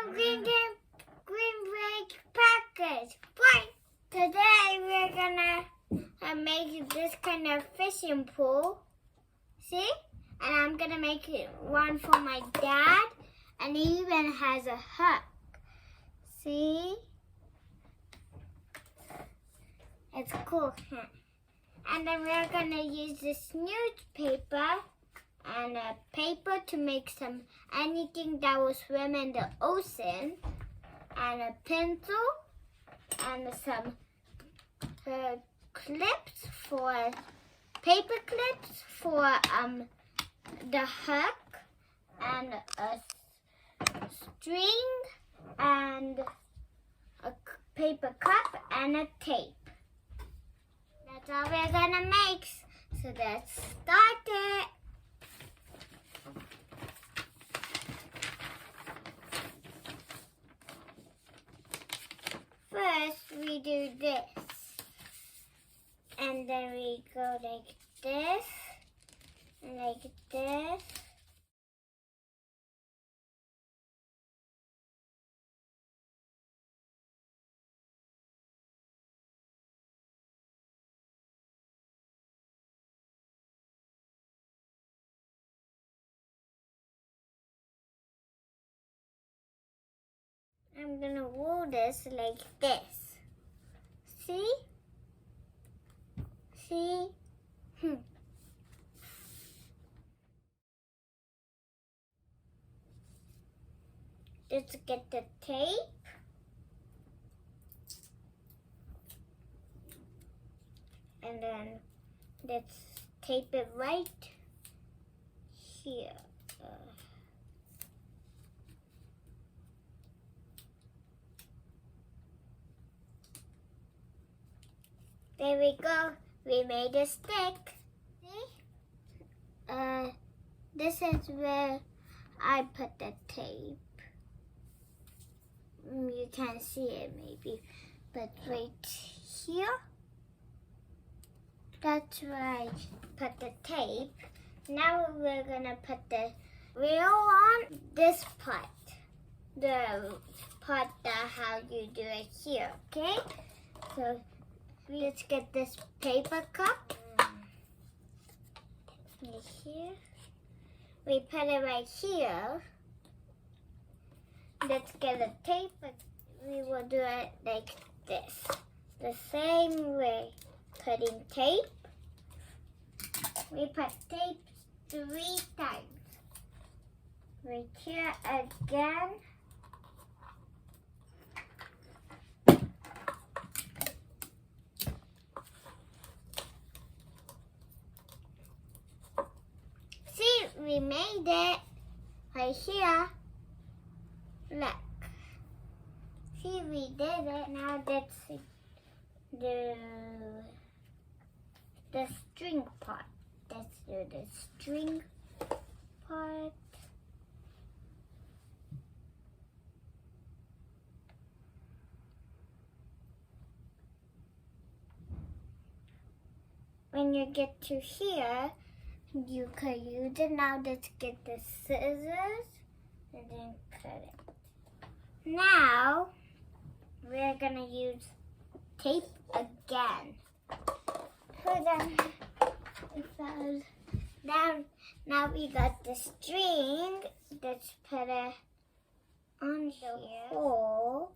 Green Lake Packers. Right. Today we're gonna make this kind of fishing pool. See? And I'm gonna make it one for my dad. And he even has a hook. See? It's cool, huh? And then we're gonna use this newspaper and a paper to make anything that will swim in the ocean, and a pencil and some paper clips for the hook, and a string and a paper cup and a tape. That's all we're gonna make. So let's start it. First we do this. And then we go like this. And like this. I'm gonna roll this like this. See? See? Let's get the tape. And then let's tape it right here. There we go. We made a stick. See? This is where I put the tape. You can't see it maybe, but right here, that's where I put the tape. Now we're gonna put the reel on this part. The part that how you do it here, okay? So let's get this paper cup. Right here. We put it right here. Let's get a tape. We will do it like this. The same way. Putting tape. We put tape 3 times. Right here again. We made it right here. Look. See, we did it. Now let's do the string part. Let's do the string part. When you get to here, you could use it. Now let's get the scissors and then cut it. Now we're gonna use tape again. Put it down. Now we got the string. Let's put it on the hole.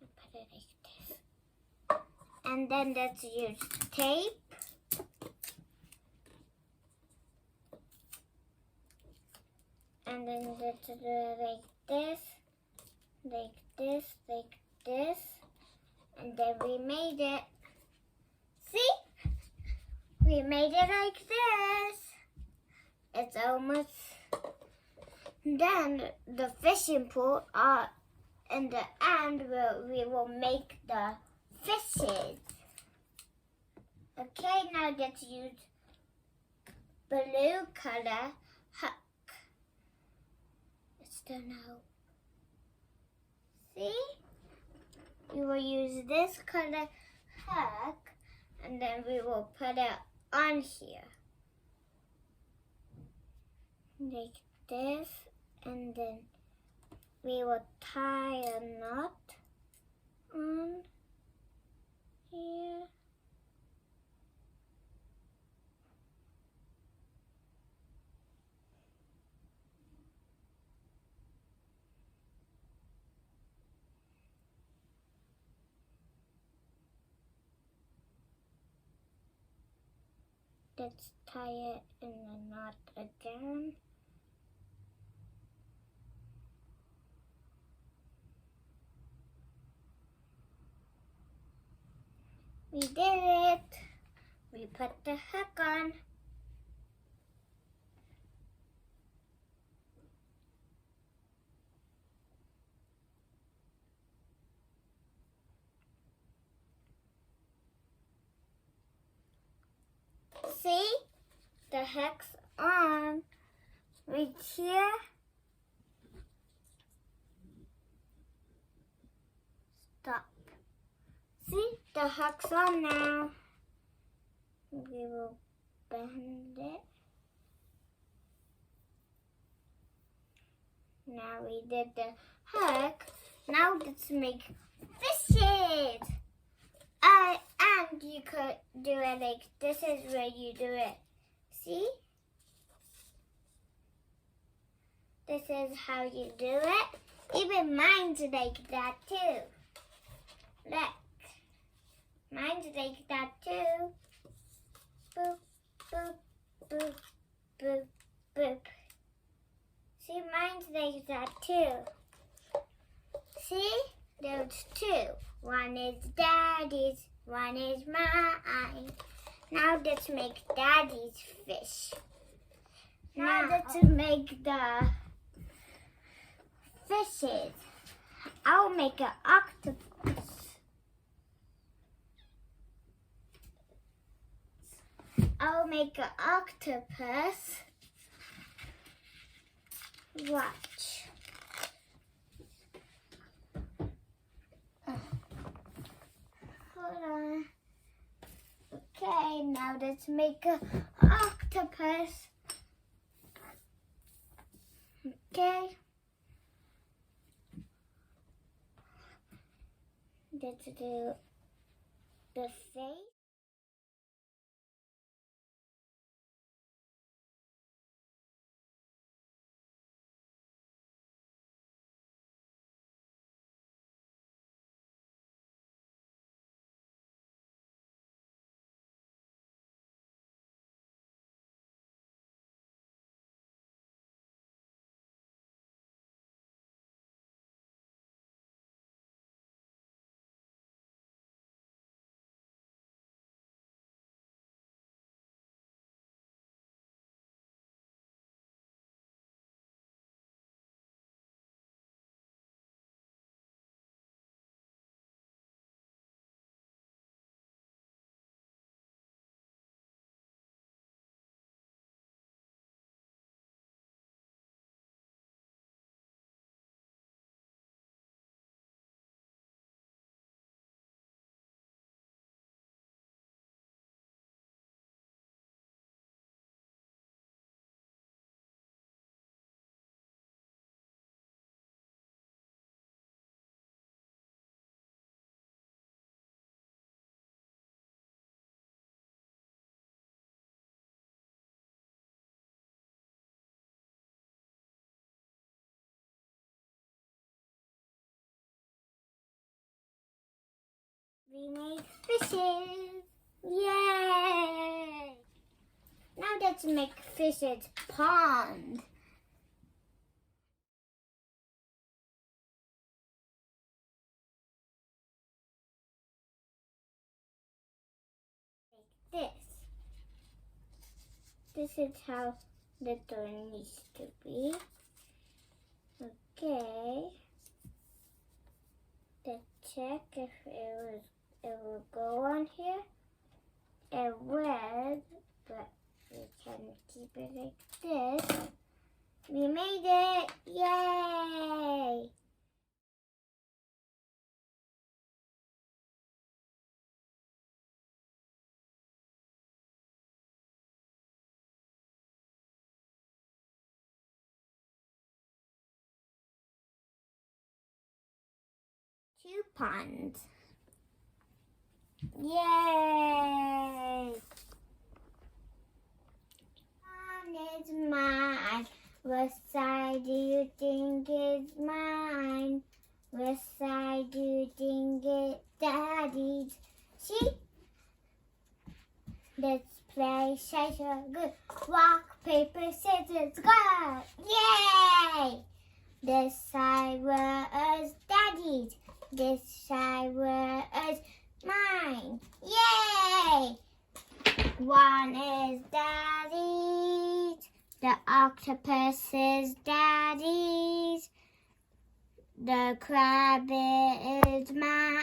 Put it like this. And then let's use tape. And then let's do it like this, like this, like this. And then we made it. See? We made it like this. It's almost done. The fishing pool, in the end, we will make the fishes. Okay, now let's use blue color hook. Now, see? We will use this color hook, and then we will put it on here. Like this, and then we will tie a knot on here. Let's tie it in a knot again. We did it. We put the hook on. See? The hook's on. Right here. Stop. See? The hook's on now. We will bend it. Now we did the hook. Now let's make fishes. And you could do it like this is where you do it. See? This is how you do it. Even mine's like that too. Look. Mine's like that too. Boop, boop, boop, boop, boop. See, mine's like that too. See? There's two. One is Daddy's, one is mine. Now let's make Daddy's fish. Now let's make the fishes. I'll make an octopus. I'll make an octopus. Watch. Hold on. Okay, now let's make an octopus. Okay. Let's do the face. We made fishes. Yay! Now let's make fishes pond. Like this. This is how the door needs to be. Okay. Let's check if it will go on here. It would, but we can keep it like this. We made it! Yay! 2 ponds. Yay! One is mine. What side do you think is mine? What side do you think is Daddy's? See? Let's play Shasha Good. Rock, paper, scissors, go! Yay! This side was Daddy's. This side was mine. Yay! One is Daddy's. The octopus is Daddy's. The crab is mine.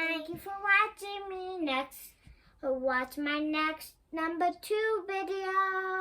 Thank you for watching me. Watch my next number 2 video.